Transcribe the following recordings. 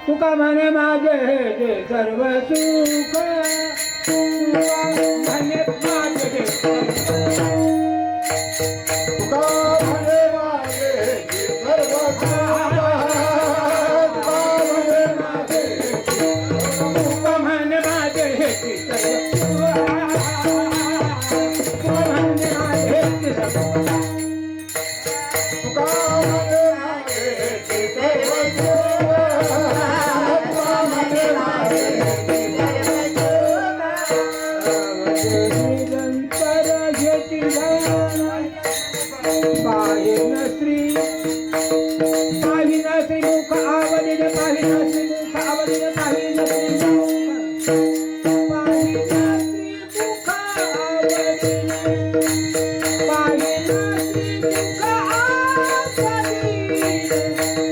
तुका म्हणे माझे जे सर्व सुख म्हणे माझे तुका म्हणे माझे सर्व तुका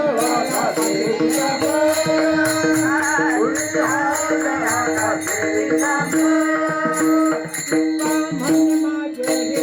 म्हणे माझे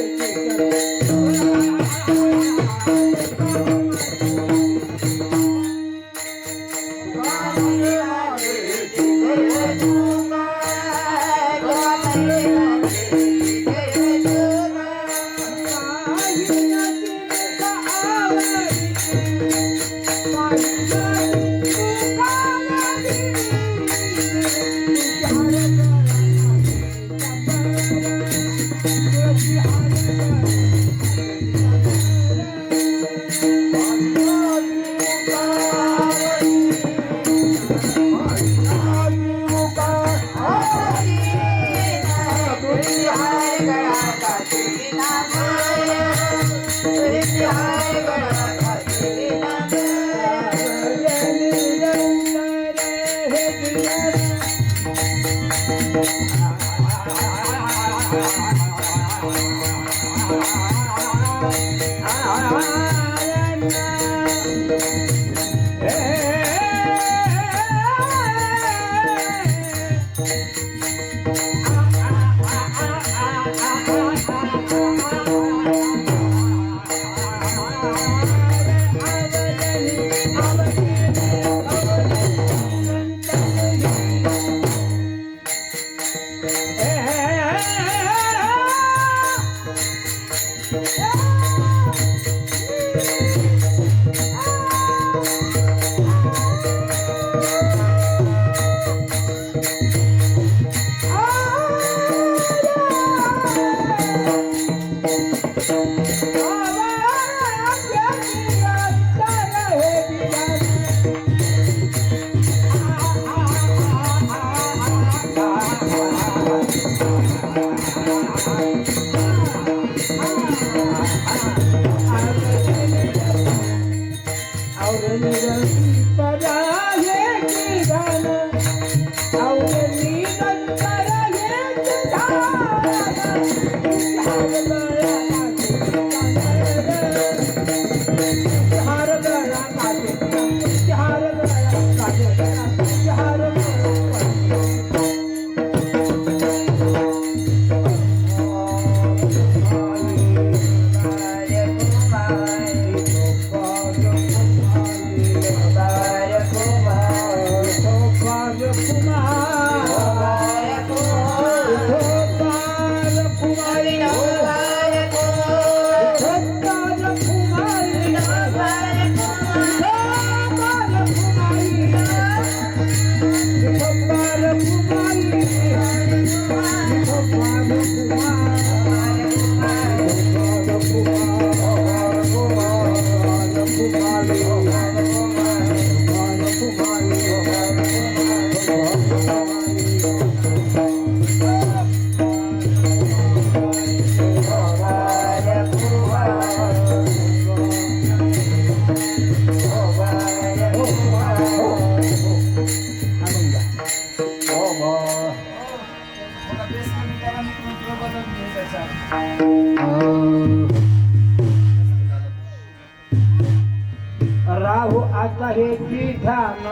राहू आता हे की ध्यान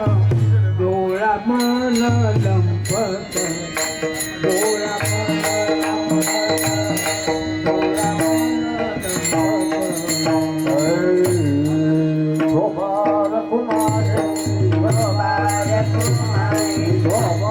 डोळा मन लंपत डोळा मन लंपत डोळा मन लंपत गोपाल कुमार गोपाल कुमार गोपाल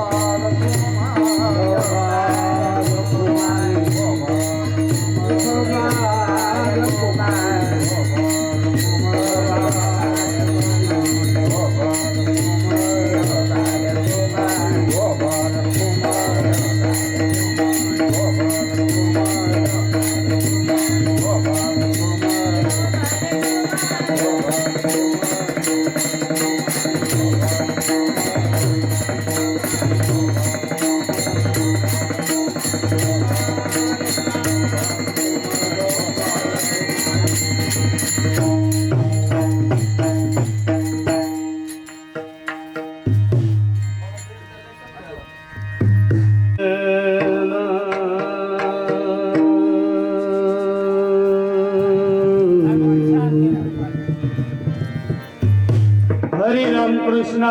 हरे राम कृष्ण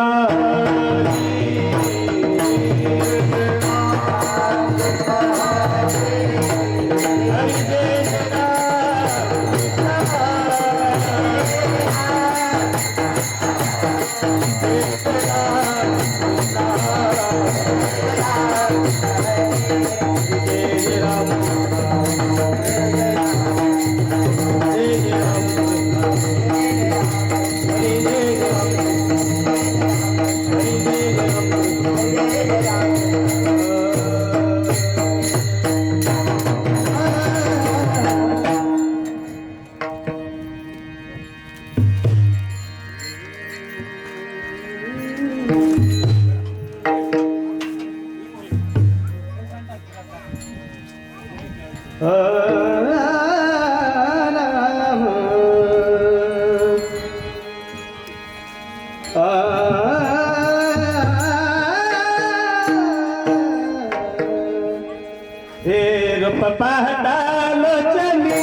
पहडालो चली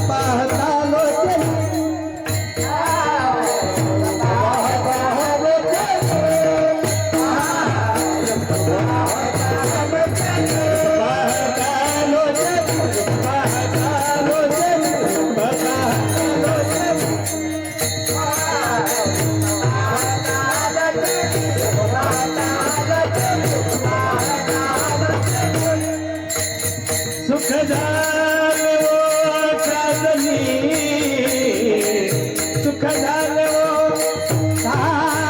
पहडालो सुख झाले ओ साजनी सुख झाले ओ साजनी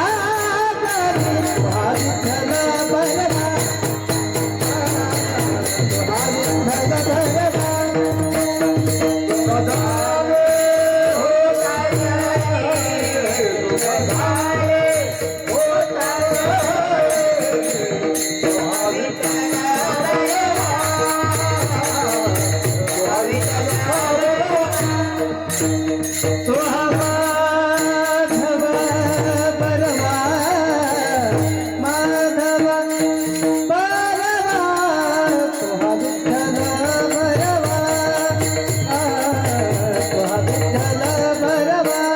विठ्ठल बरवा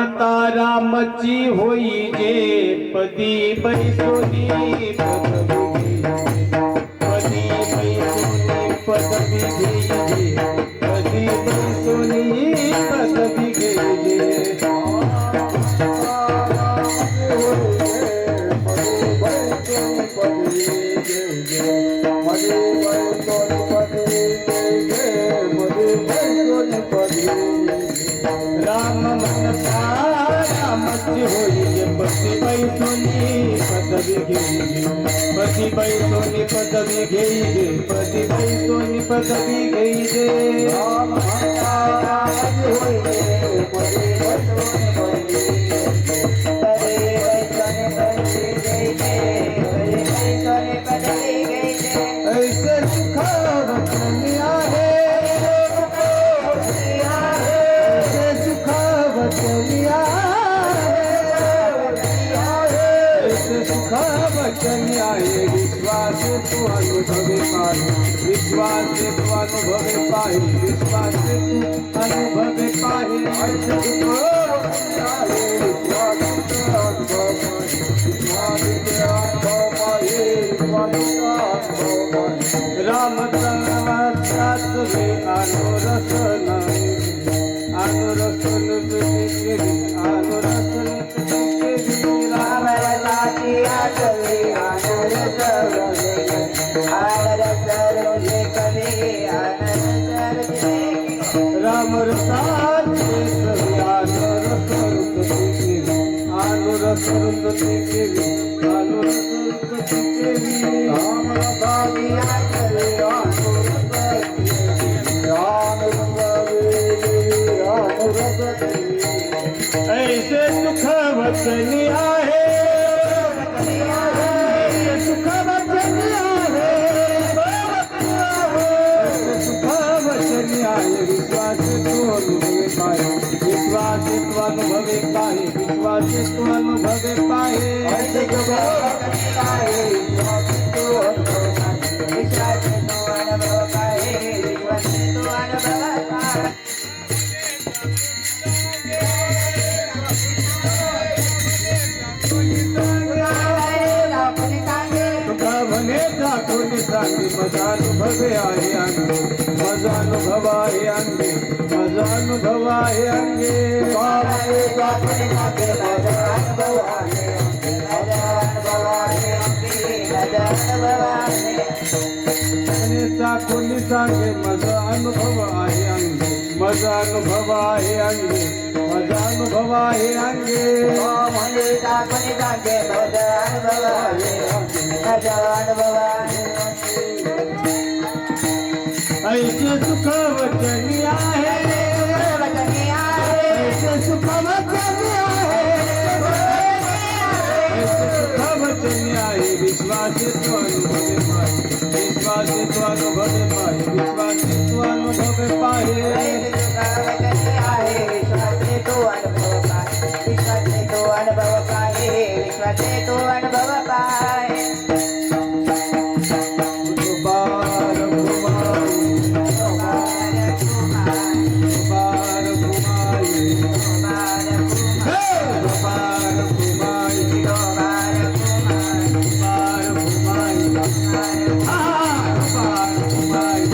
म्हणता रामची होई जे पदी बैसोनी पदवी पदी बैसोनी पदवी घेईजे पदी बैसोनी पदवी घेईजे राम म्हणता रामची होई जे पती बैसोनी पदवी घेईजे पती बैसोनी पदवी घेईजे पती बैसोनी पदवी घेईजे राम म्हणता रामची होई जे पदी बैसोनी पदवी ऐसे सुखावतनी आहे ऐसे सुखावतनी ऐसे सुखावतनी आहे विश्वास तू अनुभवे पाहि विश्वास तू अनुभवे पाहि विश्वास तू अनुभवे पाहि ऐसे सुखावतनी आहे विश्वास तू रामचंद्रात वे अनुरसन अनुरसन केली अनुरसन केली रामरसाची आठवी रामरसाचे सवी अनुरसन केली अनुरसन केली अनुरसन केली रामरसाची आठवी ऐसे सुख वचनी आहे सुख वचनी आहे ऐसे सुख वचनी आहे विश्वास तू अनुभवे पाहे विश्वास तू अनुभवे पाहे विश्वास तू अनुभवे पाहे ऐसे सुखावतनी आहे विश्वास तू अनुभव विश्वास तू अनुभव पाहे विश्वास तू अनुभव पाहे तुका म्हणे ठाकूर सांगे माझा अनुभव आहे अंगे माझा अनुभव आहे अंगे माझा अनुभव आहे अंगे ठाकूर सांगे माझा अनुभव आहे अंगे माझा अनुभव आहे अंगे माझा अनुभव आहे अंगे ऐसे सुख वचनी आहे ऐसे सुख वचनी आहे ऐसे सुख वचनी आहे विश्वास तो अनुभवे पाहे विश्वास तो अनुभवे पाहे विश्वास तो अनुभवे पाहे तो अनुभव पाय बार कुमारी बार कुमारी बार कुमारी बार कुमारी बार कुमारी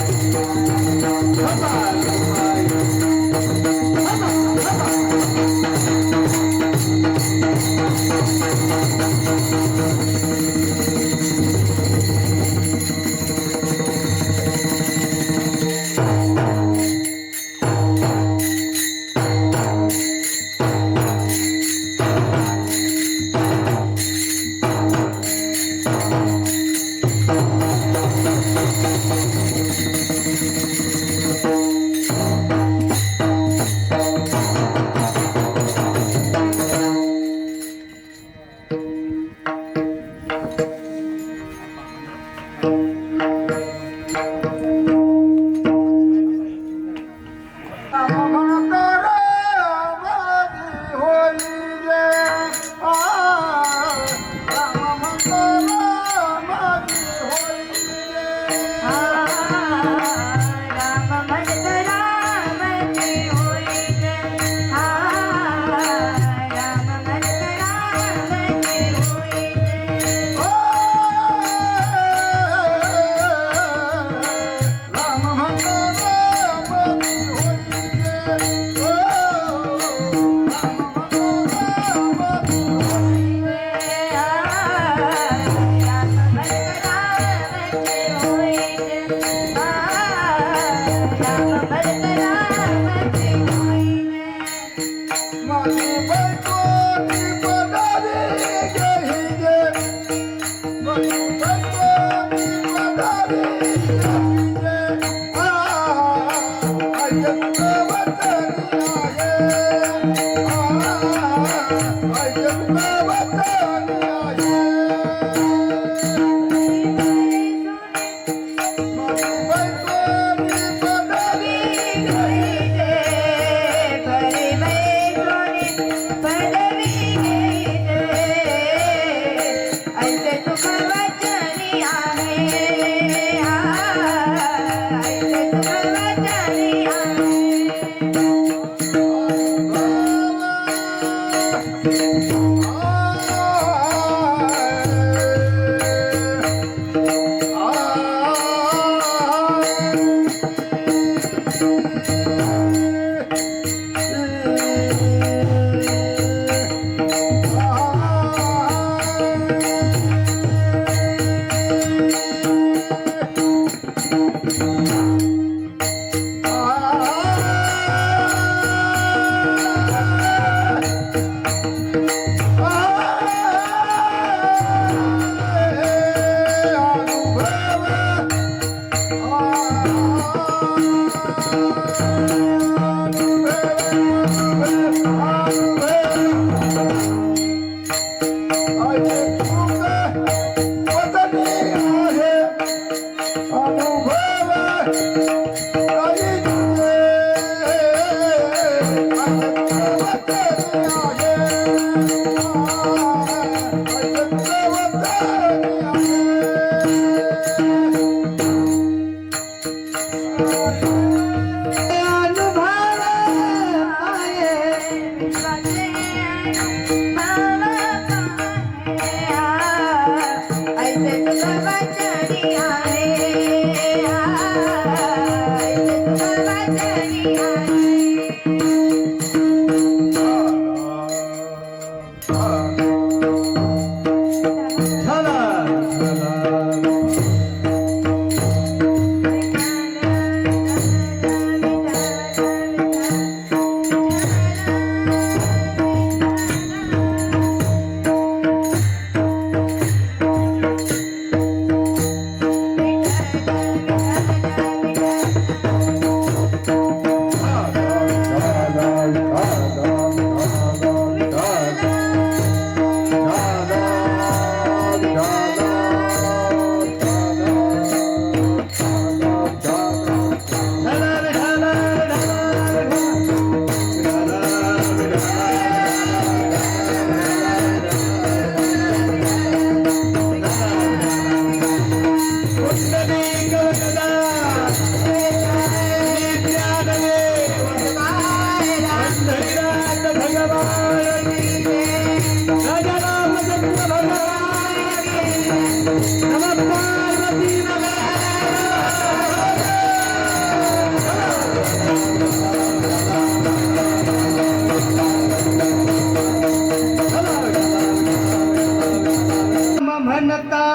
म्हणता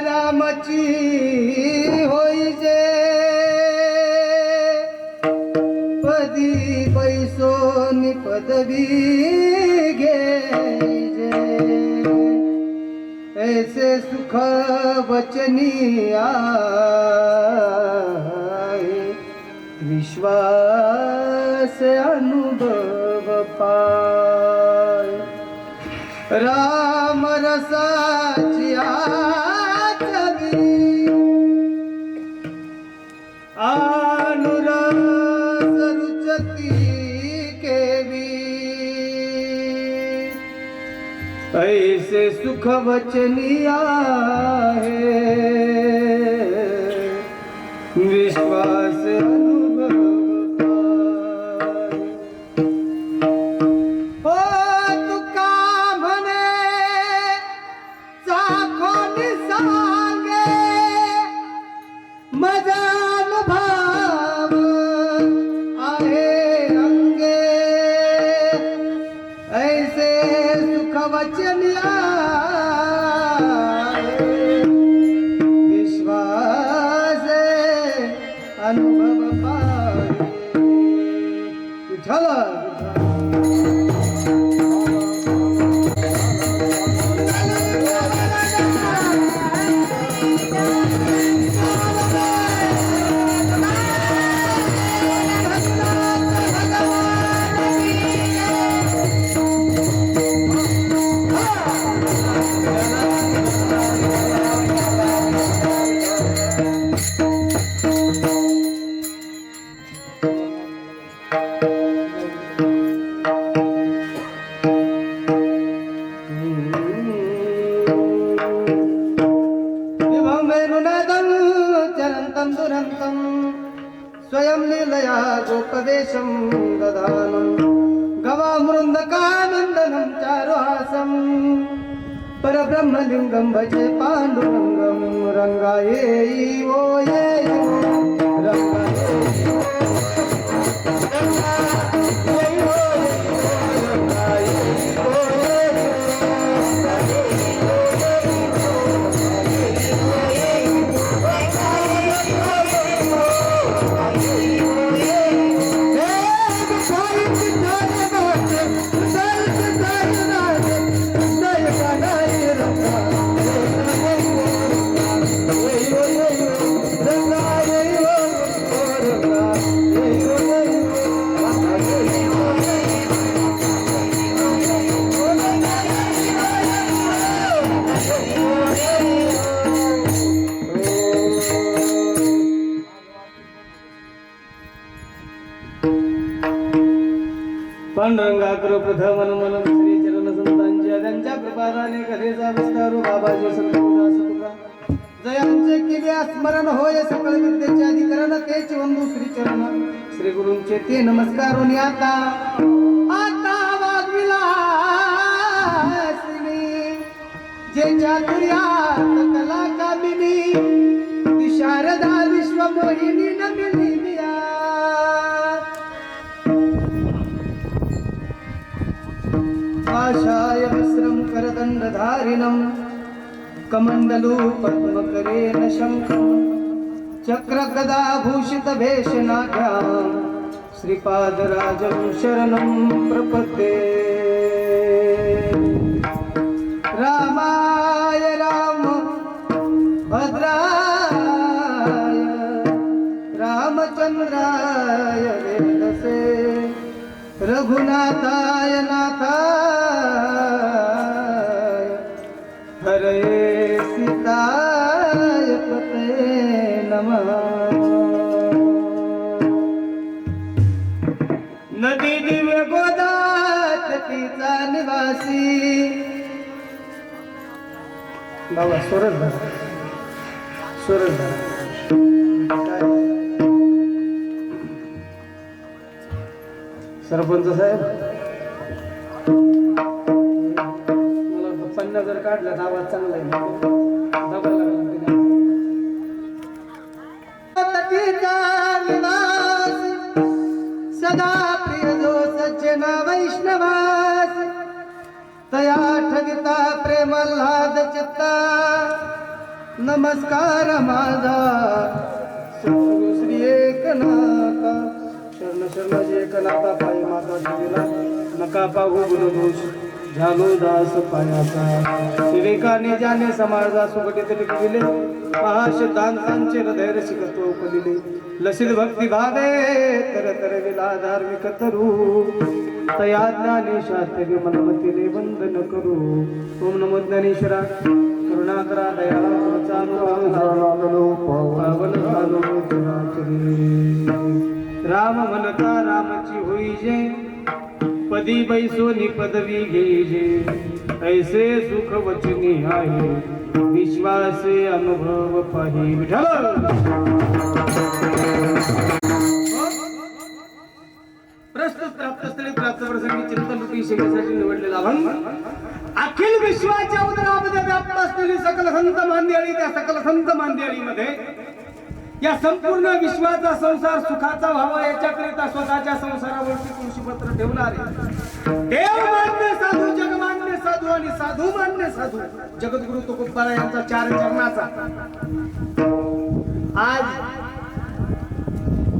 रामची होई जे पदी पैसोनी पदवी घे ऐसे सुख वचनी आए विश्वास अनुभव पाए राम रसाची आचवी अनुरस रुचती केवी ऐसे सुख वचनी आहे विश्वास अनुभव अनुभव पाए झाला दुरन्तं दुरन्तं स्वयं लीलया गोपवेशं दधानं गवामृन्दकानन्दनं चारुहासं परब्रह्मलिङ्गं भजे पाण्डुरङ्गं रङ्गाये वो ये पांडुरंगाकर प्रथमन मनन श्री चरण संतांच्या त्यांच्या कृपादाने कधीचा विस्तारू बाबाजी संतदास तुका जयांचे केले स्मरण होय सकळ विद्येचे अधिकरण तेच वंदू श्री चरण श्री गुरूंचे ते नमस्कारोनी आता वाग्विलासिनी जे चातुर्यात कला कामिनी ती शारदा विश्वमोहिनी नमिनी आशाय वस्त्रं करदण्डधारिणं कमण्डलू पद्मकरेण शङ्खं चक्रगदाभूषितभेषणाढ्यां श्रीपादराजं शरणं प्रपद्ये रामाय राम भद्राय रामचन्द्राय वेदसे रघुनाथाय नाथाय हरये सीताय पतये नमः नदी दिव्य गोदात तिचा निवासी बाबा सोरल सरपंच साहेब मला पप्पांना जर काढला तर आवाज चांगला आहे सदा प्रिय जो सज्जना वैष्णवास तया ठगिता प्रेमल्हाद चित्ता नमस्कार माझा सद्गुरु श्री एकनाथा शरण शरणाजी एकनाथा पायी माता देवीला नका पाहू गुणदोष झालो दास पायाचा विवेकाने ज्याने समाजा सुगटीत टिकविले पहा सिद्धांतांचे हृदय रसिकत्व उपदिले लसित भक्ती भावे तर विला धार्मिक तरू तया ज्ञाने शास्त्री मनमतीने वंदन करू ओम नमो ज्ञानेश्वरा करुणाकरा दयाळा पावन झालो राम म्हणता रामची होई जे पदी बैसोनी पदवी घेजे ऐसे सुख वचनी आहे विश्वासे अनुभव पाहि विठ्ठल प्रस्तुत प्राप्तस्थळी प्राप्त प्रसंगी चिंतन रूपी सेवेसाठी निवडलेला अभंग अखिल विश्वाच्या उदरामध्ये व्याप्त असलेली सकल संत मांदियाळी त्या सकल संत मांदियाळीमध्ये या संपूर्ण विश्वाचा संसार सुखाचा व्हावा याच्याकरिता स्वतःच्या संसारावरती तुळशीपत्र ठेवणारे देव मान्य साधू जगमान्य साधू आणि साधू मान्य साधू जगद्गुरु तुकोबारा यांचा चार चरणाचा आज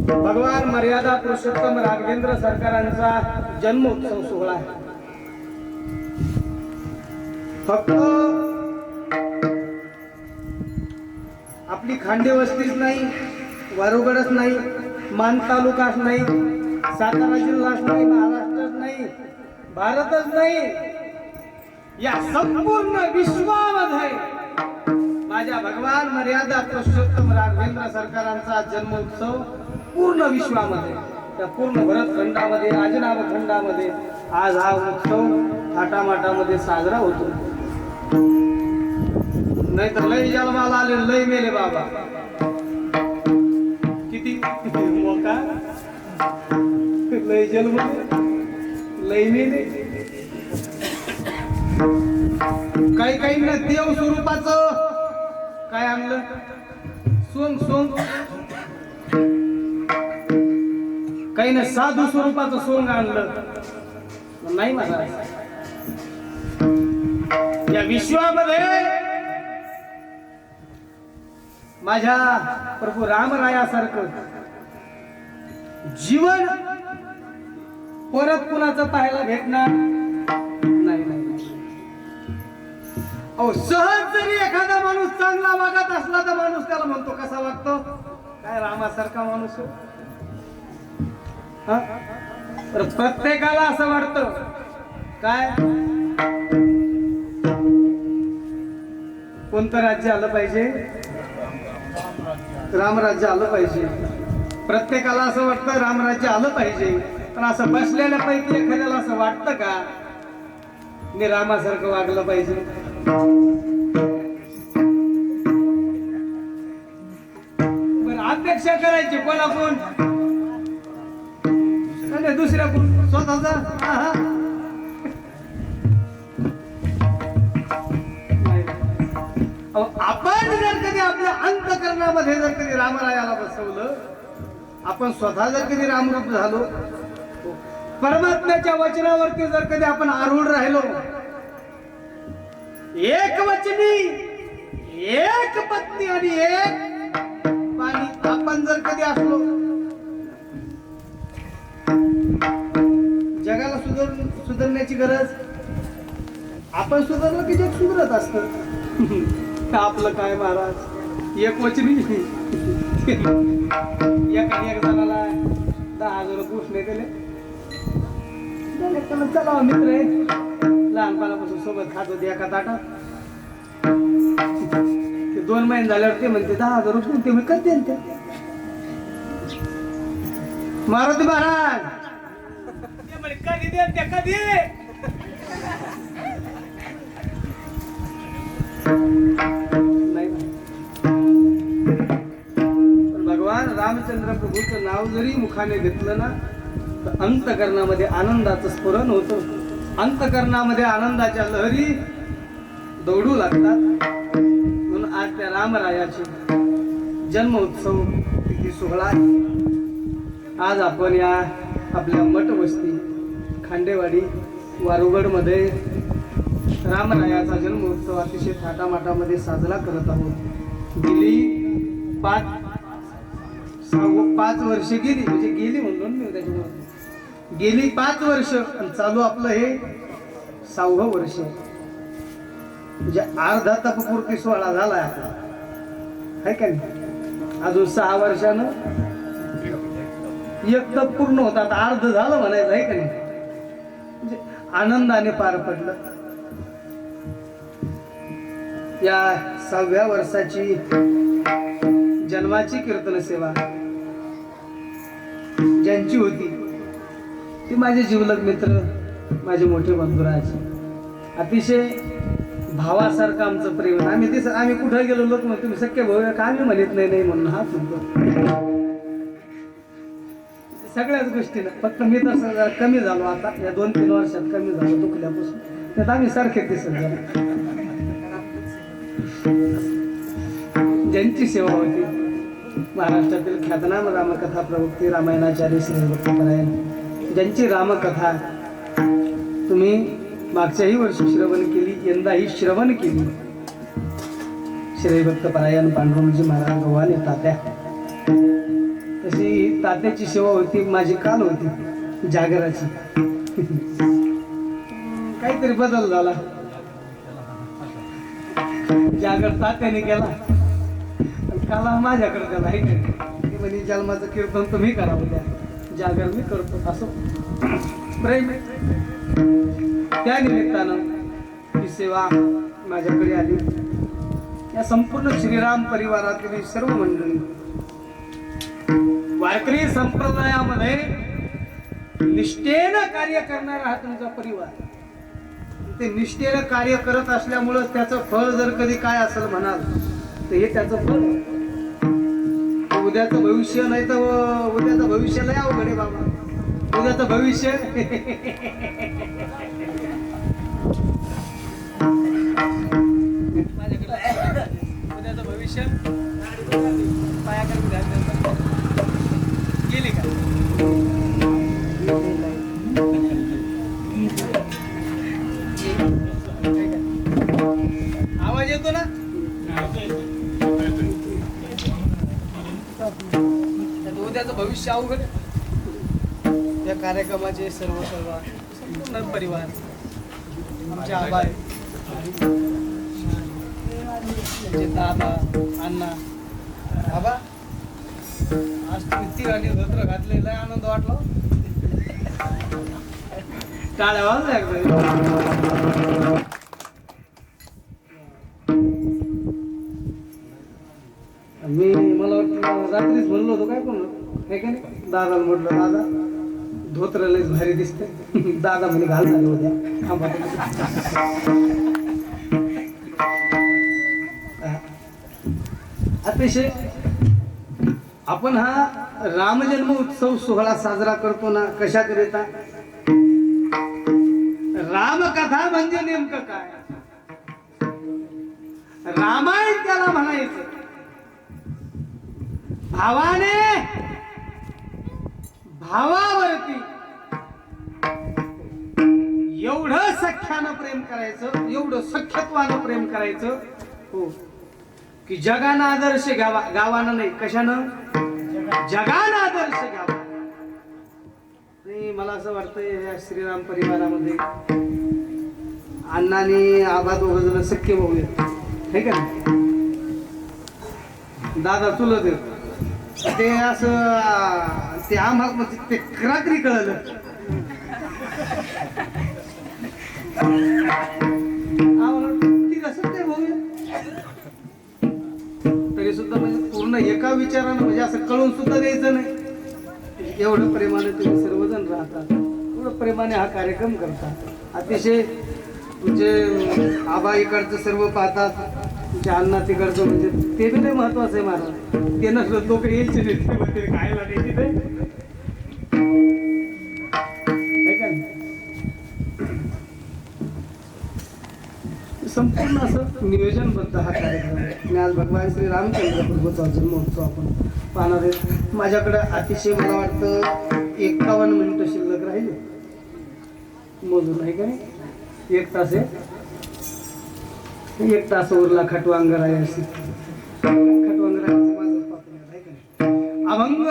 भगवान मर्यादा पुरुषोत्तम राघवेंद्र सरकारांचा जन्मोत्सव सोहळा आहे. फक्त आपली खांडे वस्तीच नाही, वारुगडच नाही, मान तालुकाच नाही, सातारा जिल्हाच नाही, महाराष्ट्रच नाही, भारतच नाही, या संपूर्ण विश्वामध्ये माझ्या भगवान मर्यादा पुरुषोत्तम राघवेंद्र सरकारांचा जन्मोत्सव पूर्ण विश्वामध्ये त्या पूर्ण भरतखंडामध्ये आजनाव खंडामध्ये आज हा उत्सव थाटामाटामध्ये साजरा होतो. नाही तर लय जन्माला आले लय मेले बाबा. मोका लय जन्म लय मेले. काही काही ना देव स्वरूपाचं काय आणलं सोंग सोंग, काही ना साधू स्वरूपाचं सोंग आणलं. नाही मला या विश्वामध्ये माझ्या प्रभू रामरायासारखं जीवन परत कुणाचं पाहायला भेटणार नाही. अहो सहज जरी एखादा माणूस चांगला वागत असला तर माणूस त्याला म्हणतो कसा वागतो, काय रामासारखा माणूस हा. तर प्रत्येकाला असं वाटतं काय कोणतं राज्य आलं पाहिजे, रामराज्य आलं पाहिजे. प्रत्येकाला असं वाटतं रामराज्य आलं पाहिजे. पण असं बसलेल्या पैकी एखाद्याला असं वाटतं का मी रामासारखं वागलं पाहिजे. पण अपेक्षा करायची कोणाकोण दुसऱ्या स्वतःचा आपण जर कधी आपल्या अंतकरणामध्ये जर कधी रामरायाला बसवलं, आपण स्वतः जर कधी रामरूप झालो, परमात्म्याच्या वचनावरती जर कधी आपण आरूढ राहिलो, एक वचनी एक पत्नी आणि एक पाणी आपण जर कधी असलो, जगाला सुधारण्याची गरज, आपण सुधारलं की जग सुधरत असत. आपलं काय महाराज एक वचनी एक जणाला 10,000 पुष्णे दिले, चला मित्र आहे लहानपणापासून सोबत खात होते एका ताटात. ते 2 महिने झाल्यावर ते म्हणते 10,000 रुपये ते मी करते त्या मारुती महाराज कधी दे त्या कधी नाही. पण भगवान रामचंद्र प्रभूचं नाव जरी मुखाने घेतलं ना तर अंतकरणामध्ये आनंदाचं स्फुरण होतं. अंतकरणामध्ये आनंदाच्या लहरी दौडू लागतात. म्हणून आज त्या रामरायाची जन्मोत्सव तिथी सोहळा आहे. आज आपण या आपल्या मठवस्ती खांडेवाडी वारुगडमध्ये रामरायाचा जन्मोत्सव अतिशय थाटामाटामध्ये साजरा करत आहोत. गेली 5 वर्ष गेली, म्हणजे गेली म्हणून मी त्याच्यामुळे गेली 5 वर्ष आणि चालू आपलं हे 6वं वर्ष, म्हणजे अर्धा तपपूर्ती सोहळा झालाय आपला, आहे का नाही. अजून 6 वर्षानं एक तप पूर्ण होता, आता अर्ध झालं म्हणायचं, आहे का नाही. म्हणजे आनंदाने पार पडलं. या 6व्या वर्षाची जन्माची कीर्तन सेवा ज्यांची होती ती माझे जिवलग मित्र, माझे मोठे बंधुराज. अतिशय भावासारखं आमचं प्रेम. आम्ही कुठे गेलो लोक म्हणतो तुम्ही सख्य भाऊ का, आम्ही म्हणत नाही म्हणून हा म्हणतो. सगळ्याच गोष्टीला फक्त मी तसं जरा कमी झालो आता या 2-3 वर्षात कमी झालो दुखल्यापासून. त्यात आम्ही सारखे दिसत झालो. ज्यांची सेवा होती महाराष्ट्रातील ख्यातनाम रामकथा प्रवक्ते रामायणाचार्य श्रीभक्तपरायण, ज्यांची रामकथा तुम्ही मागच्याही वर्षी श्रवण केली, यंदाही श्रवण केली. श्रीभक्तपरायण पांडुरंगजी महाराज गव्हाणे तात्या, तशी तात्याची सेवा होती. माझी काल होती जागराची. काहीतरी बदल झाला. जागर तात्याने केला, काला माझ्याकडे त्याला आहे का म्हणजे जन्माचं कीर्तन तुम्ही करावं, द्या जागर मी करतो असं प्रेम. त्या निमित्तानं ही सेवा माझ्याकडे आली. या संपूर्ण श्रीराम परिवारातील सर्व मंडळी वारकरी संप्रदायामध्ये निष्ठेनं कार्य करणारा हा तुमचा परिवार. ते निष्ठेनं कार्य करत असल्यामुळं त्याचं फळ जर कधी काय असेल म्हणाल तर हे त्याचं फळ उद्याचं भविष्य नाही तर उद्याचं भविष्य लय अवघड आहे बाबा. उद्याचं भविष्य उद्याचं भविष्य पायाकडे गेली का? आवाज येतो ना? उद्याचं भविष्य अवघड आहे. या कार्यक्रमाचे सर्व संपूर्ण परिवार आमचे आबा आहे, आमचे दादा अण्णा. बाबा आज किती आणि धोत्र घातले, लय आनंद वाटला. टाळ्या वाजल्या एकदा. मला वाटतं रात्रीच म्हणलो होतो काय पण काय का नाही, दादाला म्हटलं दादा धोत्र लयच भारी दिसते. दादा म्हणे घाल झाले उद्या थांबा. अतिशय आपण हा रामजन्म उत्सव सोहळा साजरा करतो ना, कशाकरिता? रामकथा म्हणजे नेमकं काय? रामायण त्याला म्हणायचं. भावाने भावावरती एवढं सख्यानं प्रेम करायचं, एवढं सख्यत्वानं प्रेम करायचं, हो, की जगानं आदर्श घ्यावा. गावानं नाही, कशानं? जगानं आदर्श घ्यावा. आणि मला असं वाटतंय या श्रीराम परिवारामध्ये अण्णांनी आबा दोघ जण सख्य भाऊ आहेत, हे का नाही? दादा चुलत आहेत. ते असं ते आम्हाला म्हणजे ते क्राकरी कळलं. ती कसं ते भाऊ तरी सुद्धा म्हणजे पूर्ण एका विचारानं म्हणजे असं कळून सुद्धा द्यायचं नाही. एवढं प्रेमाने तुम्ही सर्वजण राहतात, एवढं प्रेमाने हा कार्यक्रम करतात. अतिशय म्हणजे आबा इकडचं सर्व पाहतात, तुमच्या अण्णा तिकडचं म्हणजे ते बी लय महत्वाचं आहे महाराज. ते नसलं लोक यायचे नाही, खायला द्यायचे संपूर्ण असं नियोजनबद्ध हा कार्यक्रम आहे. मी आज भगवान श्री रामचंद्र प्रभूचा जन्मोत्सव आपण पाहणार आहे. माझ्याकडे अतिशय मला वाटतं 51 मिनिटं शिल्लक राहिले मोजून, आहे का नाही? 1 तास आहे. 1 तास उरला खटवांगर आहे अशी खटवांगराचं माझं पात्र आहे का नाही? अभंग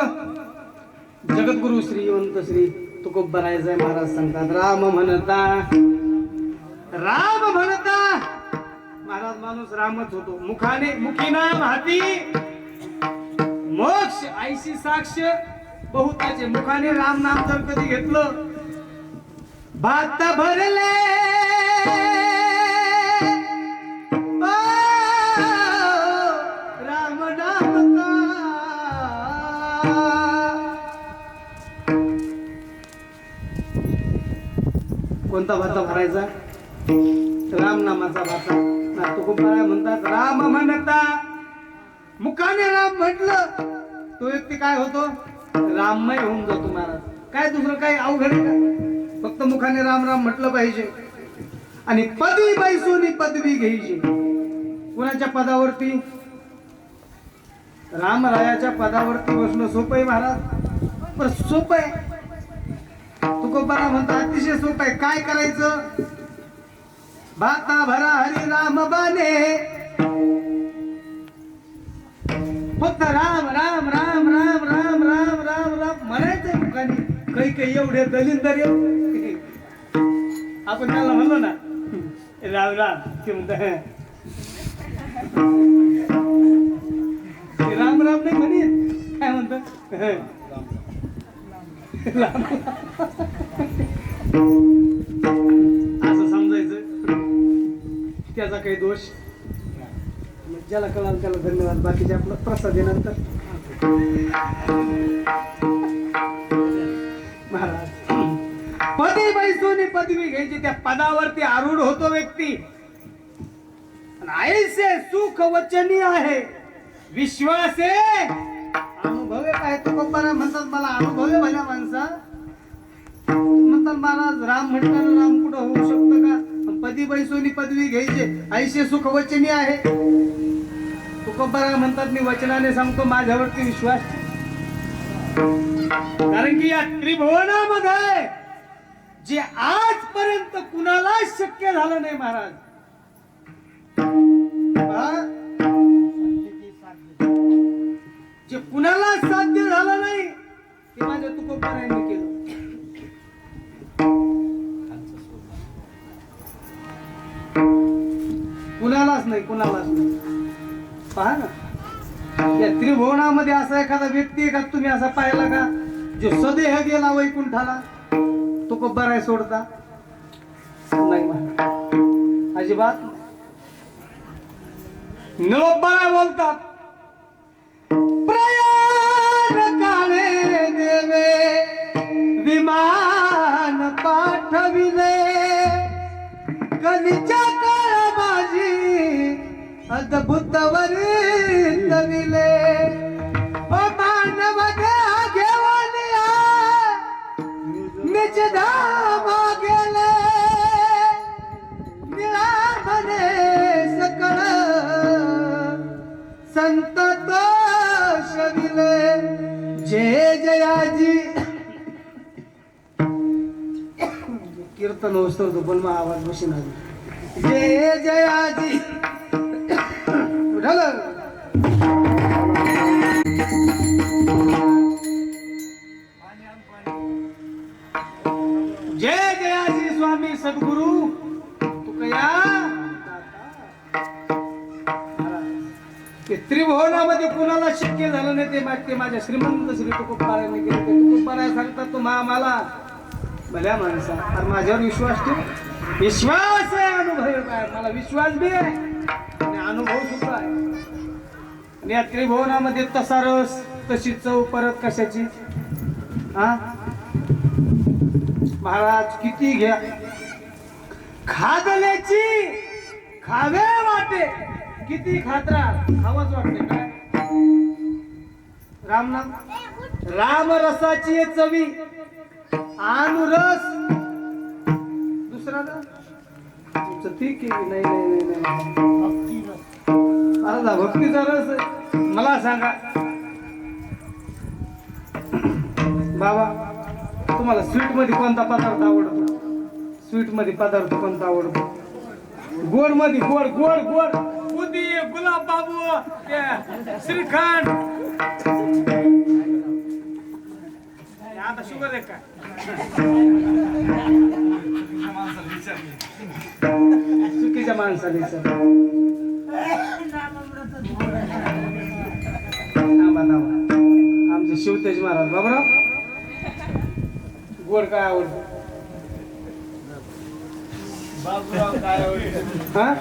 जगद्गुरु श्रीवंत श्री तुकोबरायचे महाराज सांगतात, राम म्हणता महाराज माणूस रामच होतो. मुखी नाम हाती मोक्ष आईशी साक्ष बहुताचे. मुखाने राम नाम जर कधी घेतलं, भात भरले राम नाम कोणता भाता भरायचा? राम नामाचा भाता. ना तुकोबराय म्हणतात, राम म्हणता मुखाने राम म्हटलं तो व्यक्ती काय होतो? राममय होऊन जातो महाराज. काय दुसरं काही अवघड आहे का? फक्त मुखाने राम राम म्हटलं पाहिजे. आणि पदी बैसोनी पदवी घ्यायची. कुणाच्या पदावरती? रामरायाच्या पदावरती बसणं सोपं आहे महाराज, पण सोपं आहे. तुकोबराय म्हणतात अतिशय सोपं आहे. काय करायचं? भाता भरा हरी राम बाने, फक्त राम राम राम राम राम राम राम राम म्हणायचं मुखाने. काही एवढे दलिंदर आपण त्याला म्हणलो ना राम राम, ते म्हणत राम राम नाही म्हणे, काय म्हणत असं समजायचं. त्याचा काही दोष ज्याला कळाल त्याला धन्यवाद. बाकीचे आपलं प्रसाद नंतर. महाराज पदी बैसोनी पदवी घ्यायची, त्या पदावरती आरूढ होतो व्यक्ती. ऐसे सुख वचनी आहे विश्वासे अनुभव आहे भल्या माणसा. म्हणतात महाराज राम म्हटल्यानं राम कुठं होऊ शकतं का? पदी बैसोनी पदवी घ्यायचे ऐशे सुख वचनी आहे. तुकोबरा म्हणतात मी वचनाने सांगतो माझ्यावरती विश्वास ठेव. कारण की या त्रिभुवनामध्ये जे आजपर्यंत कुणालाच शक्य झालं नाही महाराज. जे कुणालाच साध्य झालं नाही ते माझ्या तुकोबराने केलं. कुणालाच नाही, कुणालाच नाही. पहा ना या त्रिभुवनामध्ये असा एखादा व्यक्ती आहे का तुम्ही असा पाहिला का जो सदेह गेला वैकुंठाला तुकोबराय सोडता? नाही महाराज, अजिबात. निरोपराय बोलतात प्रयाण काळे देवे विमान पाठविले कलीच्या काळ माझी अद्भुत वरितविले ओ मानव देह घेऊन निज धाम गेले निळा म्हणे सकळ संत तोषविले जय जयाजी. कीर्तन होतो पण मग आवाज बशी नाही. जय जयाजी झालं. जय जयाजी स्वामी सद्गुरु तुकया. ते त्रिभुवनामध्ये कुणाला शक्य झालं नाही ते माझ्या श्रीमंत श्री तुकोबाराने केलं. ते तुकोबारा सांगतात तू मला भल्या माणसा अरे माझ्यावर विश्वास ठेव. विश्वास आहे, अनुभव आहे, मला विश्वास बी आहे आणि अनुभव सुद्धा आहे. आणि या त्रिभुवनामध्ये तसा रस तशी चव परत कशाची? हा महाराज किती घ्या खादल्याची खावे वाटे किती खात्रा खावाच वाटते काय? रामनाम राम रसाची चवी अनुरस दुसरा ना तुमचं ठीक आहे. नाही नाही नाही नाही अरे भक्तीचा रस आहे. मला सांगा बाबा तुम्हाला स्वीट मध्ये कोणता पदार्थ आवडतो? स्वीट मध्ये पदार्थ कोणता आवडतो? गोड मध्ये गोड गोड गोड बुंदी गुलाब बाबू श्रीखंड. आता शुगर आहे का? चुकीच्या माणसाने आमचे शिवतेज महाराज बाबराव गोड काय आवडतं? हा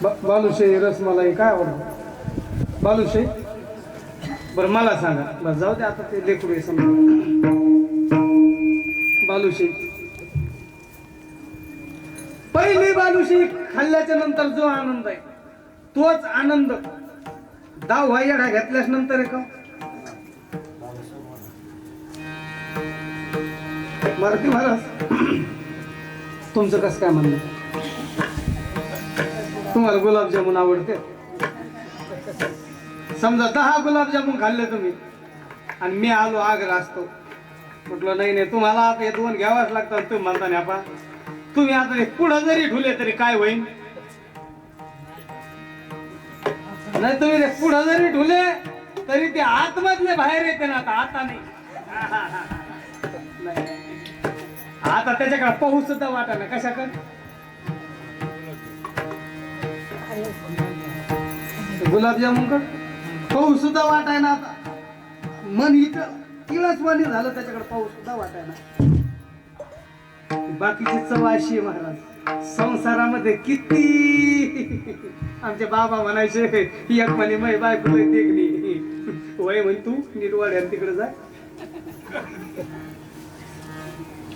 बालुशाही रसमलाई काय आवडतं? बालुशाही. बरं मला सांगा. बस जाऊ दे आता ते लेकरू आहे समजा. बालुशाही पहिली बालुशाही खाल्ल्याच्या नंतर जो आनंद आहे तोच आनंद 10 वायडा घेतल्याच नंतर आहे का? मारुती महाराज तुमचं कसं काय म्हणणं? तुम्हाला गुलाबजामुन आवडते? समजा 10 गुलाबजामुन खाल्ले तुम्ही आणि मी आलो आग्रा असतो म्हटलं नाही नाही तुम्हाला आता हे 2 घ्यावाच लागतात. तुम्ही म्हणता नाही आपा तुम्ही आता पुढं जरी ठुले तरी काय होईल? नाही तुम्ही पुढं जरी ठुले तरी ते आतमधले बाहेर येते ना. आता नाही आता त्याच्याकडे पाहू सुद्धा वाटा ना. कशाकडे? गुलाबजामुन कड पाहू सुद्धा वाटाय ना. आता मन इथं तिळच वाणी झालं त्याच्याकडे पाहू सुद्धा वाटाय ना. बाकीची चव अशी आहे महाराज संसारामध्ये किती. आमचे बाबा म्हणायचे एक म्हणे मै बायको देखली वय म्हण तू नीट वाड्या तिकडे जाय.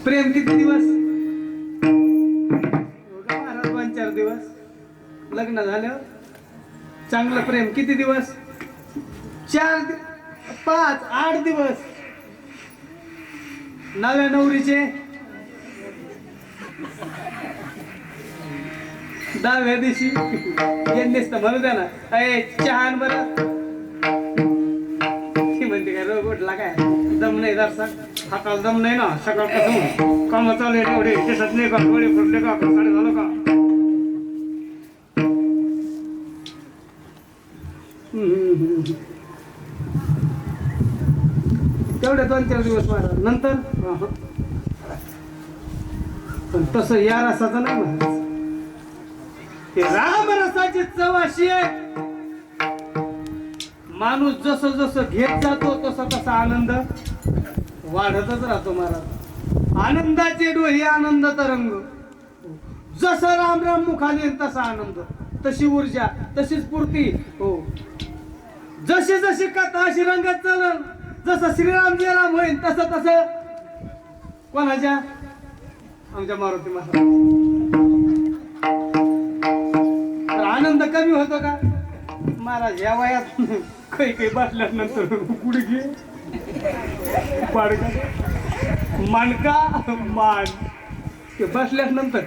प्रेम किती दिवस? महाराज 2-4 दिवस. लग्न झाल्यावर चांगलं प्रेम किती दिवस? 4 5 8 दिवस. नव्या नवरीचे 10व्या दिवशी यांनीच तर म्हणू द्या ना, अय चहा आण बरं. ती म्हणते काय रोग उठला काय, दम नाही जरसा, हाताला दम नाही ना, सकाळ कसं काम चालू आहे एवढे, केसात नाही का, डोळे फुटले का, साडे झालं का. तेवढे 2-4 दिवस मारा नंतर. पण तसं या रसाचं नाही म्हणायचं, ते राम रसाची चव अशी आहे, माणूस जसं जसं घेत जातो तसा तसा आनंद वाढतच राहतो महाराज. आनंदाचे डोळे आनंद तरंग, जसं राम राम मुखाने येईल तसा आनंद, तशी ऊर्जा, तशीच पूर्ती. हो, जशी जशी कथा अशी रंगत चालल, जसं श्रीराम जयराम होईल तसं तसं कोणाच्या, आमच्या मारुती महाराज. तर आनंद कमी होतो का महाराज या वयात? काही काही बसल्यानंतर गुडघे पाडका मानका मान, ते बसल्यानंतर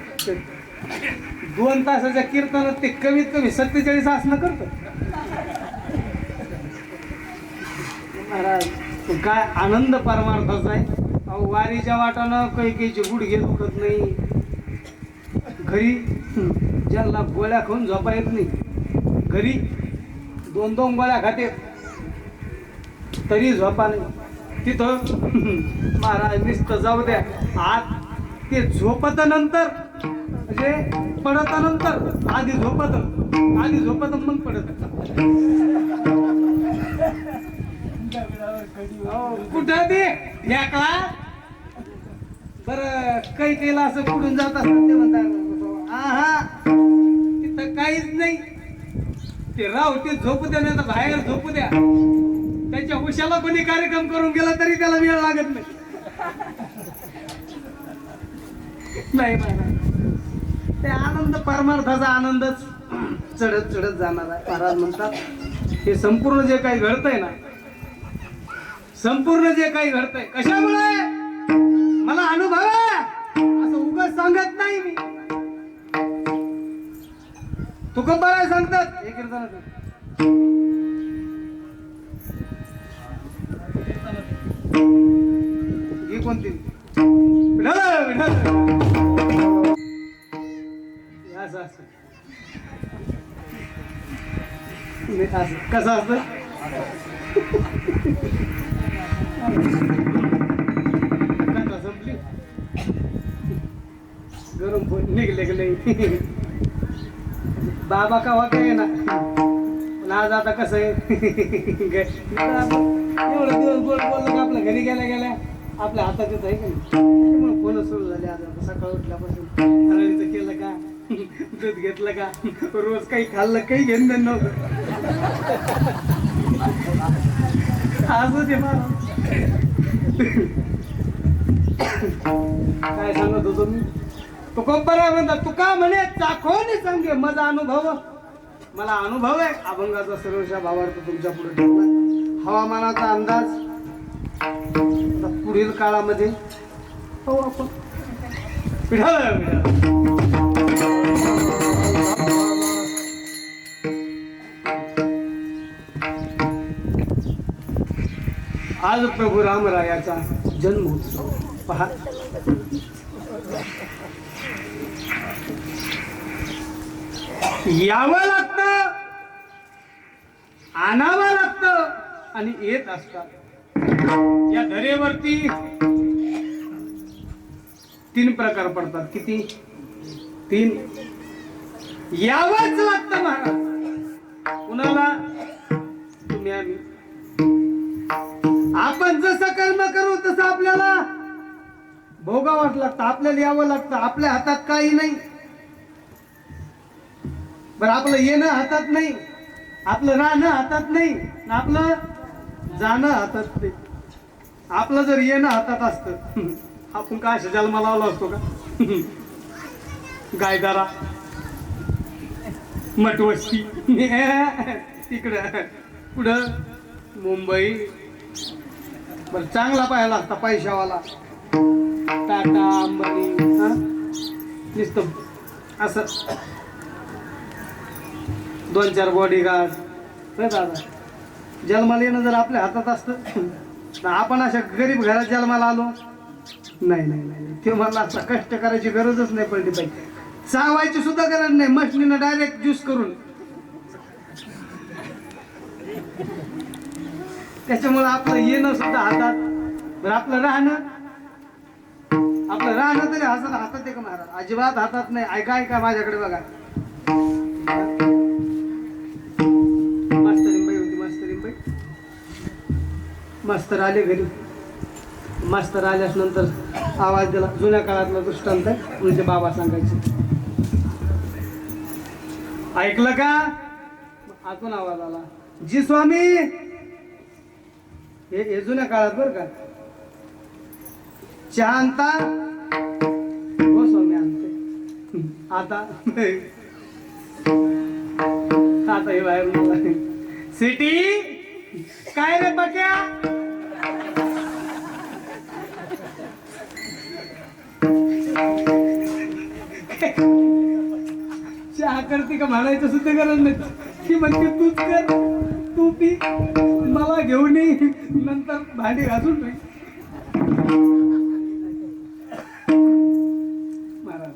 2 तासाच्या कीर्तनात ते कमीत कमी 47 आसनं करतं महाराज. काय आनंद परमार्थाचा आहे. अहो वारीच्या वाटानं काही काहीचे गुडघे दुखत नाही, घरी ज्यांना गोळ्या खाऊन झोपा येत नाही, घरी 2-2 गोळ्या खाते तरी झोपा नाही, तिथं महाराज नुसतं जाऊ द्या. आज ते झोपत नंतर म्हणजे पडत नंतर, आधी झोपत मग पडत. कुठं ते ढेकळा बरं, काही काहीला असं पुढून जात असतात, ते म्हणतात आहा तिथं काहीच नाही, ते राव ते झोपू द्या, नाही तर बाहेर झोपू द्या. त्याच्या उशाला कोणी कार्यक्रम करून गेला तरी त्याला वेळ लागत नाही. ते आनंद परमार्थाचा आनंदच चढत चढत जाणार आहे. महाराज म्हणतात हे संपूर्ण जे काही घडतंय ना, संपूर्ण जे काही घडतंय कशामुळे मला अनुभव आहे असं उगाच सांगत नाही मी. तुकोबाराय सांगतात हे कीर्तनात, ही कोणती विठ्ठल विठ्ठल असं असं कसं असतं. संपली गरम फोन निघले गेले बाबा का होता आहे ना, पण आज आता कसं आहे एवढं दिवस बोललं का आपल्या घरी गेल्या गेल्या आपल्या हातातच आहे का नाही. फोन सुरू झाले आज, आता सकाळ उठल्यापासून हळदीचं केलं का, दूध घेतलं का, रोज काही खाल्लं, काही घेणं नव्हतं. आज होते मला काय सांगत होतो मी, तुकोबराय म्हणतात तुका म्हणे चाखोनी सांगे माझा अनुभव. मला अनुभव आहे अभंगाचा सर्वशा भावार्थ तुमच्या पुढे ठेवला. हवामानाचा अंदाज पुढील काळामध्ये हो आपण आज प्रभू रामरायाचा जन्मोत्सव पहा. यावं लागतं, आणावं लागतं आणि येत असतात. या धरेवरती 3 प्रकार पडतात. किती? 3. यावंच लागतं महाराज. कुणाला? तुम्ही आम्ही. आपण जसं कर्म करू तसं आपल्याला भोगावंच लागतं, आपल्याला यावं लागतं. आपल्या हातात काही नाही. बरं आपलं येणं हातात नाही, आपलं राहणं हातात नाही, आपलं जाणं हातात नाही. आपलं जर येणं हातात असतं आपण काय अशा जन्माला आलो असतो का? गायदारा मटवस्ती तिकडं पुढं मुंबई. बरं चांगला पाहायला असता पैशावाला, टाटा अंबानी हा नुसतं असं 2-4 बॉडीगार्ड नाही दादा. जन्माला येणं जर आपल्या हातात असतं तर आपण अशा गरीब घरात जन्माला आलो नाही नाही नाही ते मला असं कष्ट करायची गरजच नाही पडली पाहिजे. चावायची सुद्धा गरज नाही, मशनीनं डायरेक्ट ज्यूस करून. त्याच्यामुळे आपलं येणं सुद्धा हातात, बरं आपलं राहणं तरी हातात आहे का महाराज? अजिबात हातात नाही. ऐका माझ्याकडे बघा. मास्तरींबाई होती, मास्तरींबाई. मास्तर आले घरी. मास्तर आल्यास नंतर आवाज दिला. जुन्या काळातला दृष्टांत आहे, म्हणजे बाबा सांगायचे. ऐकलं का? आतून आवाज आला, जी स्वामी. हे जुन्या काळात बरं का. चहा आणता? हो स्वामी आणते. आता हे बाहेर सिटी काय रे बक्या? चहा करते का म्हणायचं सुद्धा गरज नाही. ती म्हणते तूच कर, तू पी, मला घेऊन ये, नंतर भांडी घासून पी. महाराज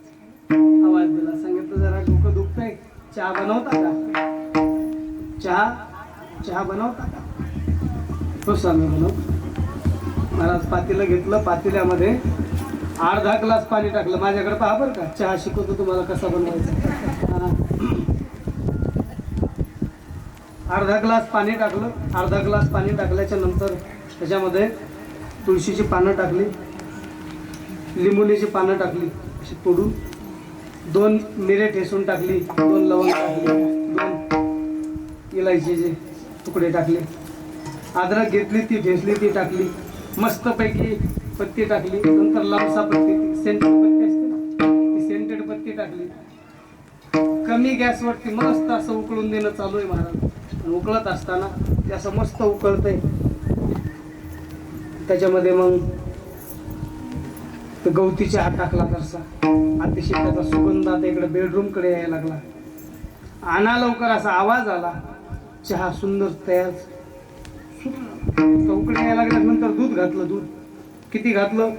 आवाज दिला, सांगितलं जरा डोकं दुखतंय, चहा बनवता का? चहा बनवता का? हो स्वामी बनव. महाराज पातेलं घेतलं, पातेल्यामध्ये अर्धा ग्लास पाणी टाकलं. माझ्याकडे पहा बरं का, चहा शिकवतो तुम्हाला कसा बनवायचा. अर्धा ग्लास पाणी टाकलं. अर्धा ग्लास पाणी टाकल्याच्या नंतर त्याच्यामध्ये तुळशीची पानं टाकली, लिंबुनीची पानं टाकली अशी तोडून, 2 मिरे ठेसून टाकली, 2 लवंग टाकली, 2 इलायचीचे तुकडे टाकले, अद्रक घेतली ती ठेसली ती टाकली, मस्तपैकी पत्ती टाकली, नंतर लांबसा पत्ती, सेंटेड पत्ती असते ना, ती सेंटेड पत्ती टाकली. कमी गॅसवरती मस्त असं उकळून देणं चालू आहे महाराज. उकळत असताना ते असं मस्त उकळतंय. त्याच्यामध्ये मग गवती चहा टाकला तसा. अतिशय त्याचा सुगंध आता इकडे बेडरूमकडे यायला लागला. आणा लवकर असा आवाज आला. चहा सुंदर तयार. उकळी यायला लागल्यानंतर दूध घातलं. दूध किती घातलं?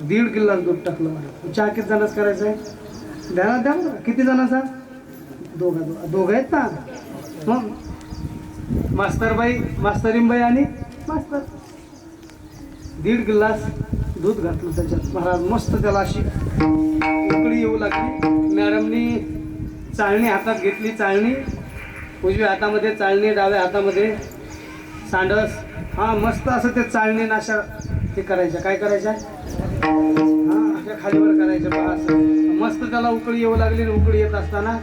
1.5 गिलास दूध टाकलं. चहा किती जणांचा करायचा आहे? ध्यानात द्या बरं. किती जणांचा? दोघं आहेत ना मग. मास्तरींबाई आणि मास्तर. 1.5 गिलास दूध घातलं त्याच्यात. महाराज मस्त त्याला अशी उकळी येऊ लागली. मॅडमनी चाळणी हातात घेतली. चाळणी उजव्या हातामध्ये चाळणी, डाव्या हातामध्ये सांडस. हा मस्त असं ते चाळणी नाशा ते करायच्या. काय करायच्या? हा अशा खालीवर करायच्या. पहा असं मस्त त्याला उकळी येऊ लागली. उकळी येत असताना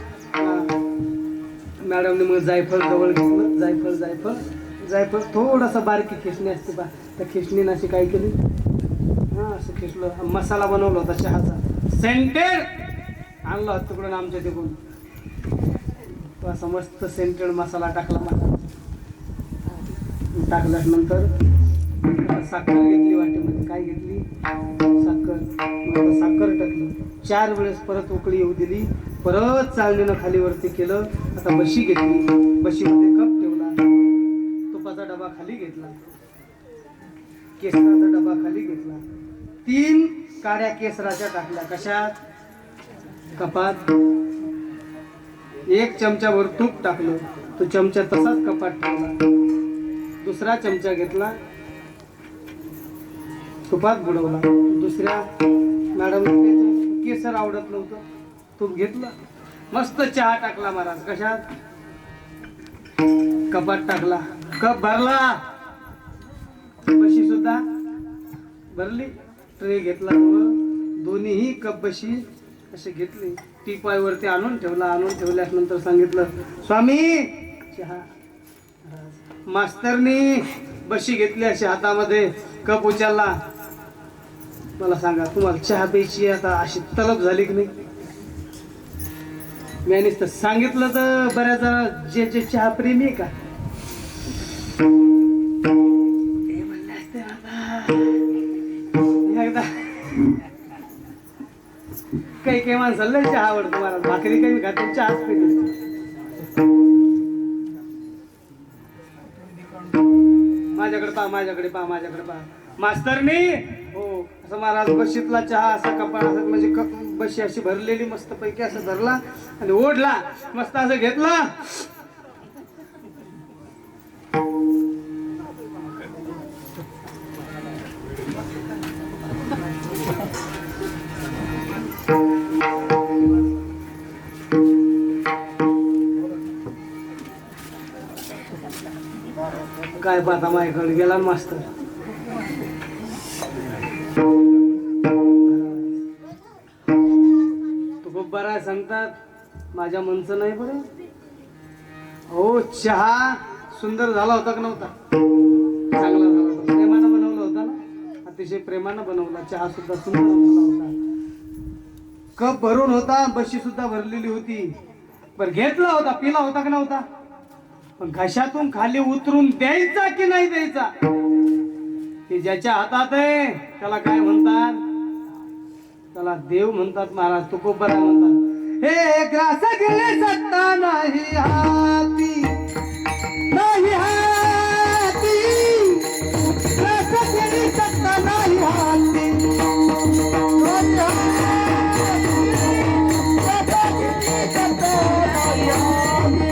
मॅडमने मग जायफळ जवळ घेतलं. जायफळ थोडासा बारकी खेचणी असते पहा, त्या खेचणीनं अशी काय केली, हां असं खेचलं. मसाला बनवला होता चहाचा, सेंटेड आणला होता तिकडून आमच्या तिकडून. असा मस्त सेंटेड मसाला टाकला. टाकल्यानंतर साखर घेतली वाटेमध्ये. काय घेतली? साखर टाकली. 4 वेळेस परत उकळी येऊ दिली. परत चाळणीनं खालीवरती केलं. आता बशी घेतली. बशीमध्ये कप ठेवला. तुपाचा डबा खाली घेतला. केसराचा डबा खाली घेतला. 3 काड्या केसराच्या टाकल्या. कशात? कपात. 1 चमचाभर तूप टाकलं. तो चमचा तसाच कपात ठेवला. दुसरा चमचा घेतला, तुपात बुडवला. दुसऱ्या मॅडम केसर आवडत नव्हतं, तूप घेतलं. मस्त चहा टाकला महाराज. कशात? कपात टाकला. कप भरला. बशी सुद्धा भरली. ट्रे घेतला. दोन्हीही कप बशी असे घेतले. टीपायवरती आणून ठेवला. आणून ठेवल्यानंतर सांगितलं, स्वामी चहा. मास्तरनी बशी घेतली अशी हातामध्ये, कप उचलला. मला सांगा, तुम्हाला चहा प्यायची आता अशी तलब झाली की नाही? मी नुसतं सांगितलं तर बऱ्याच जरा जे चहा प्रेमी आहे का ते म्हणले असते आता एकदा काही काही माणसाला लय चहा आवडतो मला, भाकरी काही खाते चहाच पिते. माझ्याकडे पहा, माझ्याकडे पहा, माझ्याकडे पहा. मास्तरनी हो असं महाराज बशीतला चहा असा कपाळ असं म्हणजे बशी अशी भरलेली मस्त पैकी असं धरला आणि ओढला मस्त असं घेतला. काय पाहता माझ्याकडे गेला मास्तर. तो खूप बरा सांगतात माझ्या मनचं नाही बरं. हो चहा सुंदर झाला होता का नव्हता? चांगला झाला होता, प्रेमानं बनवला होता ना, अतिशय प्रेमानं बनवला. चहा सुद्धा सुंदर झाला होता, कप भरून होता, बशी सुद्धा भरलेली होती. पण घेतला होता, पिला होता का नव्हता? पण घशातून खाली उतरून द्यायचा की नाही द्यायचा हे ज्याच्या हातात आहे त्याला काय म्हणतात? त्याला देव म्हणतात महाराज. तुकोबरा म्हणतात हे ग्रास गेले सत्ता नाही हाती, नाही हाती, ग्रास गेली सत्ता नाही हाती, नाही हाती, ग्रास गेली सत्ता नाही हाती.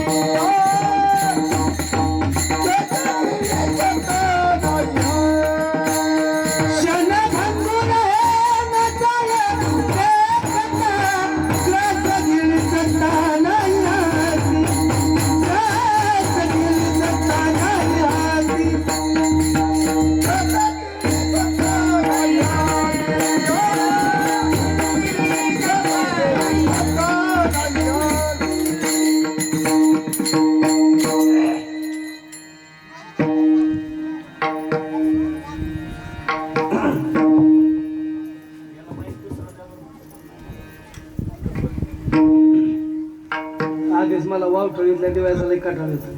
आधीच मला वावठळीतल्या दिव्याचा लई कटाळ येतो.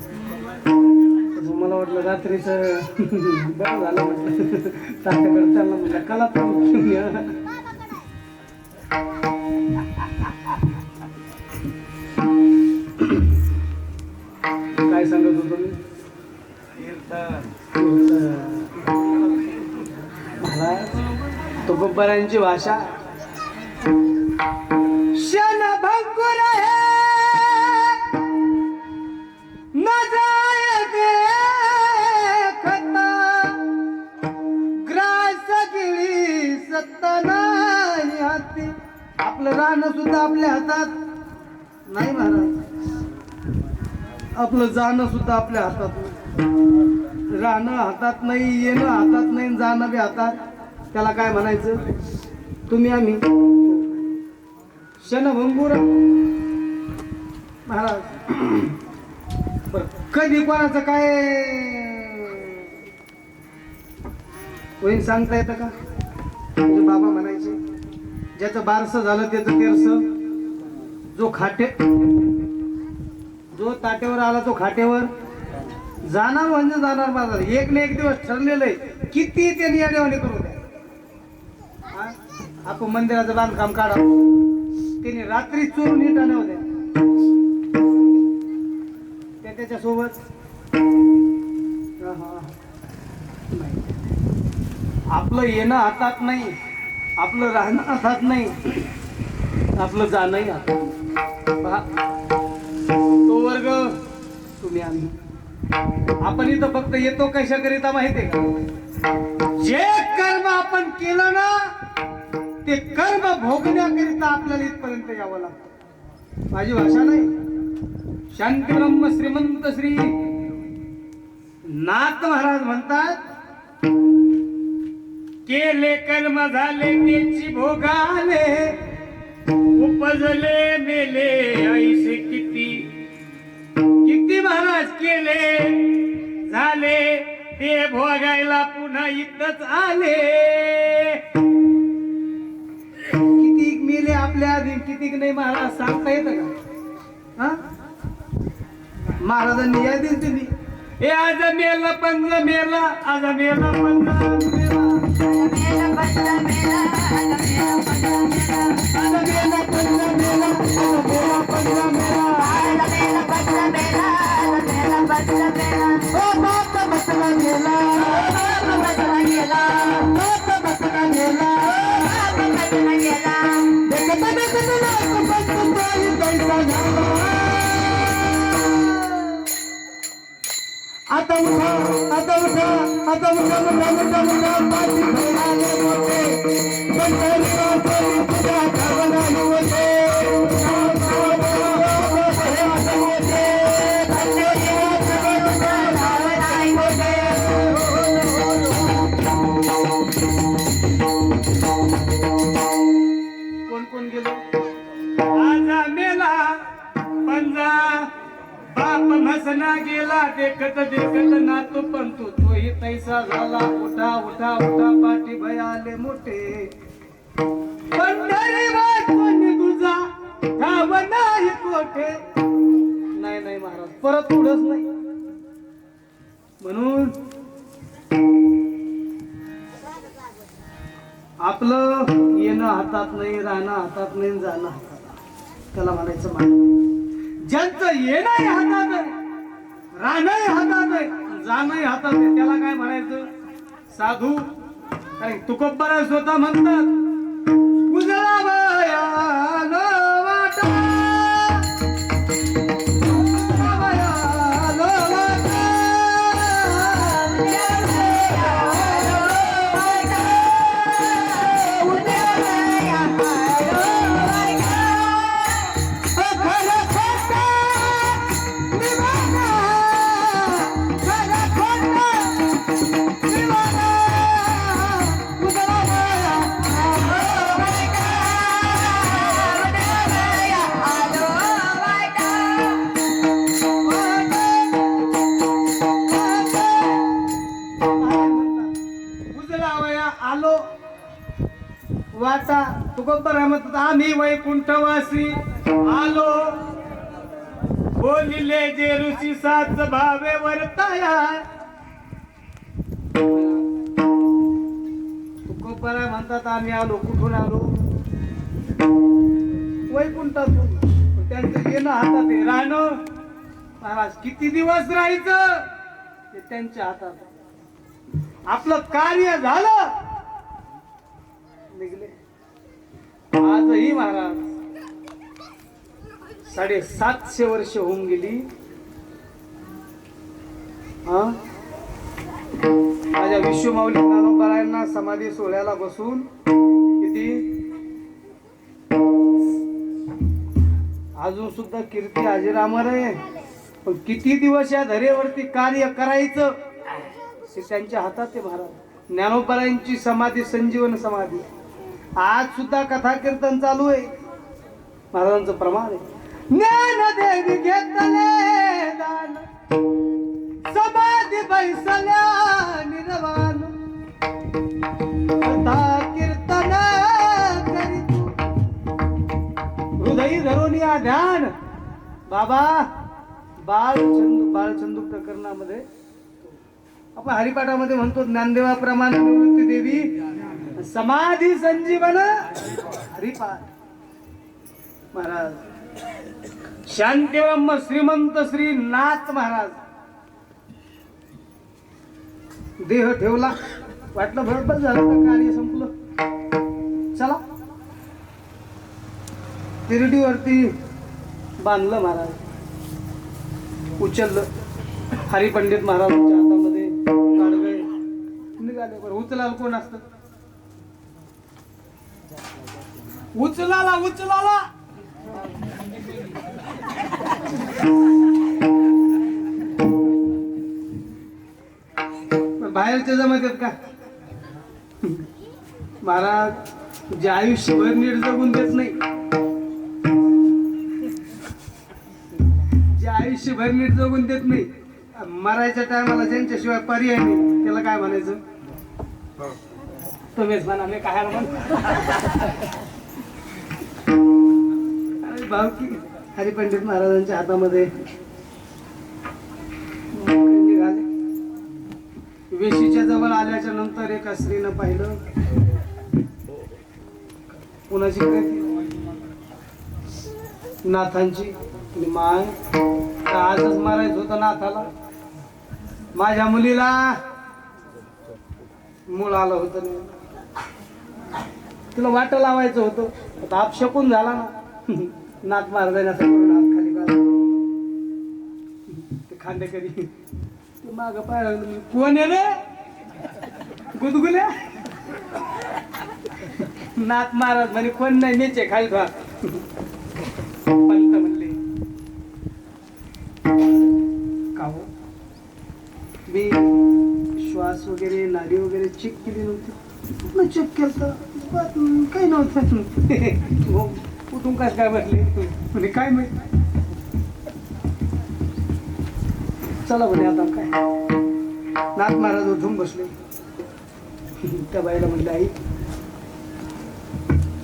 मला वाटलं रात्रीच बरं झालं म्हटलं तात्याकडे त्यांना म्हटलं कला काय सांगत होतो मी? तो गब्बरांची भाषा शन भंगुर है न जाय देखता, ग्रास गिळी सत्ता नाही हाती. आपलं राहणं सुद्धा आपल्या हातात नाही महाराज, आपलं जाणं सुद्धा आपल्या हातात नाही. राहणं हातात नाही, येणं हातात नाही, जाणं बी हातात. त्याला काय म्हणायचं? तुम्ही आम्ही क्षणभंगुर महाराज. बर कधी कोणाचं काय होईल सांगता येतं का? म्हणजे बाबा म्हणायचे ज्याचं बारसं झालं त्याचं तेरसं. जो ताटेवर आला तो खाटेवर जाणार म्हणजे जाणार बाजार. एक ना एक दिवस ठरलेलं आहे, किती त्यांनी या देवाने करू द्या. आपण मंदिराचं बांधकाम काढा, त्यांनी रात्री चोरून नीटाने होत्या त्याच्या सोबत. आपलं येणं हातात नाही, आपलं राहणं हातात नाही, आपलं जाणंही हातात. तो वर्ग तुम्ही आम्ही. आपण इथं फक्त येतो कशाकरिता माहितीये का? जे कर्म आपण केलं ना ते कर्म भोगण्याकरिता आपल्याला इथपर्यंत यावं लागतं. माझी भाषा नाही. शांती ब्रह्म श्रीमंत श्री नाथ महाराज म्हणतात केले कर्म झाले त्याची भोगाले, उपजले मेले ऐसे किती. किती महाराज केले झाले ते भोगायला पुन्हा इथंच आले. किती मेले आपल्या आधी, किती नाही महाराज सांगता येतं का? हा महाराजांनी यादीच दिली. हे आज मेला पंज मेला, आज मेला पंज मेला, आता उठा आता उठा आता उठा मुठा मुठा पाठी भराले मोठे पंढरपूरची पूजा करणारे होते कोण कोण गेलो आजा मेला पंजा बाप म्हसना गेला देखत देखत नातू पंतू तोही तैसा झाला उठा उठा उठा पाठी भयाले मोठे पंढरी वाटणी तुझा ठाव नाही कोठे नाही नाही महाराज परत पुढंच नाही म्हणून आपलं येणं हातात नाही राहणं हातात नाही जाणं हातात त्याला म्हणायचं मान ज्यांचं येणंही हातात आहे राहणंही हातात आहे जाणंही हातात आहे त्याला काय म्हणायचं साधू कारण तुकोबरा स्वतः म्हणतात उजळा वयाला वाटा उजळा वयाला वाटा आलो वाटा तुकोबर म्हणतात आम्ही वैकुंठवासी आलो बोलिले जे ऋषी साच भावे वर्ताया तुकोबर म्हणतात आम्ही आलो कुठून आलो वैकुंठातून त्यांचं येणं हातात आहे राहणं महाराज किती दिवस राहायचं ते त्यांच्या हातात आहे. आपलं कार्य झालं निघले आजही महाराज 750 वर्ष होऊन गेली माझ्या विश्वमाऊली ज्ञानोबारायांना समाधी सोहळ्याला बसून किती अजून सुद्धा कीर्ती अजरामर आहे पण किती दिवस या धरेवरती कार्य करायचं हे त्यांच्या हातात आहे महाराज ज्ञानोबारायांची समाधी संजीवन समाधी आज सुद्धा कथा कीर्तन चालू आहे महाराजांचं प्रमाण आहे ज्ञानदेवी घेतले दान समाधी बैसल्या निर्वाण कथा कीर्तन करीत हृदयी धरून या ध्यान बाबा बाळचंदू प्रकरणामध्ये आपण हरिपाठामध्ये म्हणतो ज्ञानदेवाप्रमाणे निवृत्ती देवी समाधी संजीवन हरिपाठ महाराज शांतीब्रह्म श्रीमंत श्री नाथ महाराज देह ठेवला वाटलं बरोबर झालं तर कार्य संपलं चला तिरडीवरती बांधलं महाराज उचललं हरिपंडित महाराजांच्या हातामध्ये काढगळे निघाले बरं उचलाल कोण असत उचलाला बाहेरच्या जमत आहेत का महाराज जे आयुष्यभर नीट जगून देत नाही जे आयुष्यभर नीट जगून देत नाही मरायच्या टायमाला ज्यांच्याशिवाय पर्याय नाही त्याला काय म्हणायचं तुम्हीच म्हणा मी काय म्हण भावकी हरिपंडित महाराजांच्या हातामध्ये निघाले वेशीच्या जवळ आल्याच्या नंतर एका स्त्रीनं पाहिलं कुणाची काय नाथांची आणि माय आजच मारायचं होतं नाथाला. माझ्या मुलीला मूळ आलं होतं नाही, तुला वाट लावायचं होतं, आता अपशकून झाला ना. नाथ महाराजांना करून हात खाली काढला. ते खांडेकरी ते माग पाय कोण आहे रे गुदगुल्या. नाथ महाराज म्हणे कोण नाही, नेचे खाली धुवा. पंत म्हणले का हो, मी श्वास वगैरे नाडी वगैरे चेक केली नव्हती. चेक केलं काही नव्हतं. कुठून काय म्हटले म्हणजे काय माहिती. चला म्हणे आता काय. नाथ महाराज उठून बसले. त्या बाईला म्हणले आई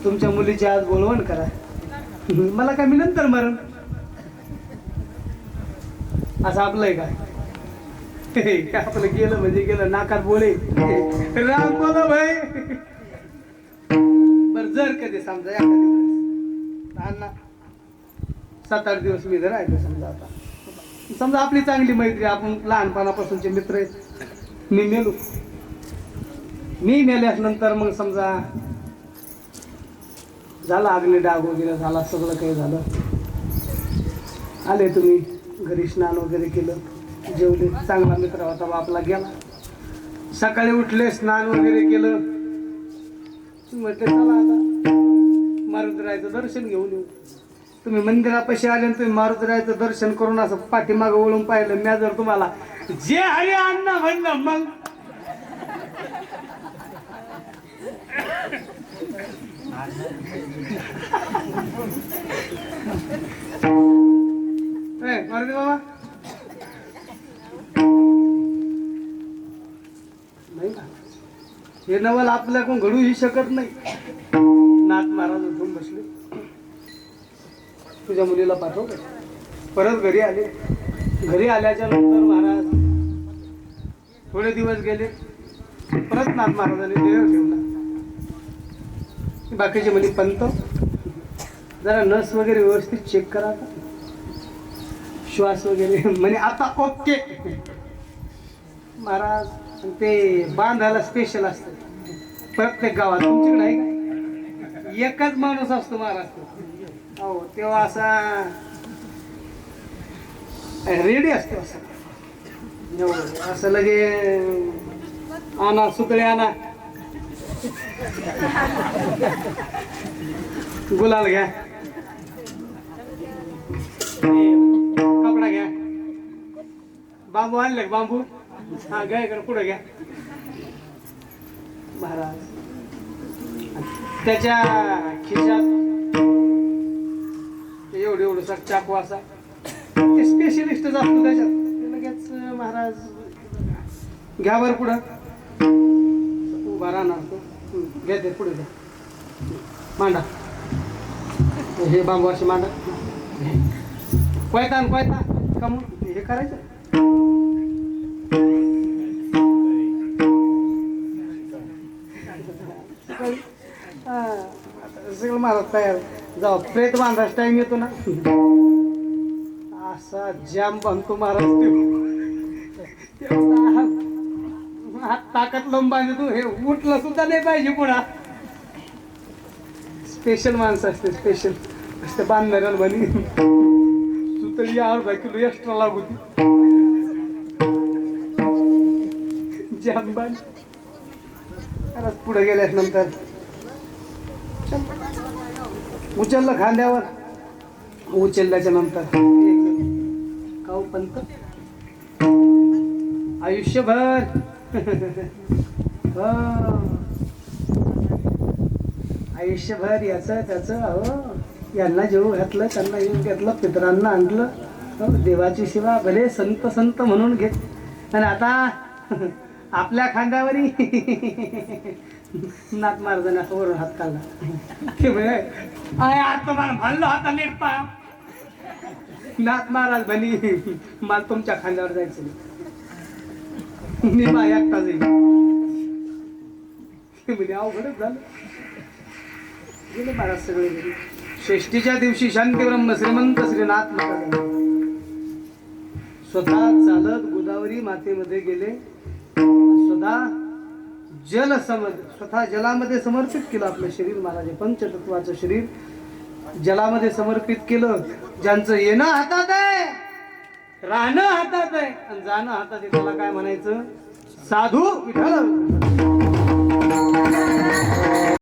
तुमच्या मुलीची आज बोलवण करा. मला काय मी नंतर मरण असं आपलंय काय. आपलं गेलं म्हणजे गेलं, नाकात बोले राम बोला भाई. बर जर कधी समजा एखाद्या दिवस ना 7-8 दिवस मी जर ऐकलं समजा, आता समजा आपली चांगली मैत्री, आपण लहानपणापासूनचे मित्र आहेत. मी मेल्यास नंतर मग समजा झाला अग्नी डाग वगैरे झाला, सगळं काही झालं, आले तुम्ही घरी स्नान वगैरे केलं, जेवले, चांगला मित्र होता आपला गेला. सकाळी उठले स्नान वगैरे केलं, म्हटलं चला आता मारुतीरायाचं दर्शन घेऊन येऊ. तुम्ही मंदिरापाशी आले, तुम्ही मारुतीरायाचं दर्शन करून असं पाठीमागं वळून पाहिलं, मी जर तुम्हाला जे हरी अण्णा म्हणलं मग मारुती बाबा नाही ना, हे नवल आपल्याकडून घडूही शकत नाही. नाथ महाराज उठून बसले. तुझ्या मुलीला पाठव. परत घरी आले. घरी आल्याच्या नंतर महाराज थोडे दिवस गेले. परत नाथ महाराजांनी देव ठेवला. बाकीचे म्हणे पंत जरा नस वगैरे व्यवस्थित चेक करा, श्वास वगैरे म्हणे आता ओके. महाराज ते बांधायला स्पेशल असतं प्रत्येक गावात. तुमच्याकडे आहे का? एकच माणूस असतो महाराज. हो तेव्हा असा रेडी असतो, असं लगे आणा सुतळे आणा, गुलाल घ्या, कपडा घ्या, बांबू आणले बांबू, हा घ्या इकडे पुढे घ्या. महाराज त्याच्या खिशात एवढं एवढं चाकू असा, ते स्पेशलिस्टच असतो त्याच्यात. लगेच महाराज घ्या बरं पुढं, उभा राहणार तो, घ्या ते पुढे घ्या, मांडा हे बांबू असे मांडा, कोयता कोयता का मग हे करायचं. सगळं महाराज तयार. जाऊ प्रेत बांधायचा टाइम येतो ना, असा जाम बांधतो महाराज. हात ताकद लावून बांधतो, हे उठलं सुद्धा नाही पाहिजे पुढा. स्पेशल माणसं असते, स्पेशल असते बांधणाऱ्याला म्हणे सुतळी अर्धा किलो एक्स्ट्रा लागू ती जाम बांध. पुढे गेल्यास नंतर उचललं खांद्यावर. उचलल्याच्या नंतर काऊ पंत आयुष्यभर आयुष्यभर याचं त्याचं, अहो यांना जेव घातलं, त्यांना येऊन घेतलं, पितरांना आणलं, देवाची सेवा भले संत संत म्हणून घेत, आणि आता आपल्या खांद्यावरही नाथ महाराजांनी असं वरून हात काढला. तुम्हाला म्हणलं होता नीट पा. नाथ महाराज म्हणे मला तुमच्या खांद्यावर जायचं नाही, मी मा एकटा जाईल. म्हणजे अवघडच झालं. गेले महाराज सगळे गेले. षष्टीच्या दिवशी शांतीब्रह्म श्रीमंत श्रीनाथ महाराज स्वतः चालत गोदावरी मातेमध्ये गेले. स्वतः जलामध्ये समर्पित केलं आपलं शरीर. महाराज पंचतत्वाचं शरीर जलामध्ये समर्पित केलं. ज्यांचं येणं हातात आहे, राहणं हातात आहे आणि जाणं हातात आहे, त्याला काय म्हणायचं? साधू विठ्ठल.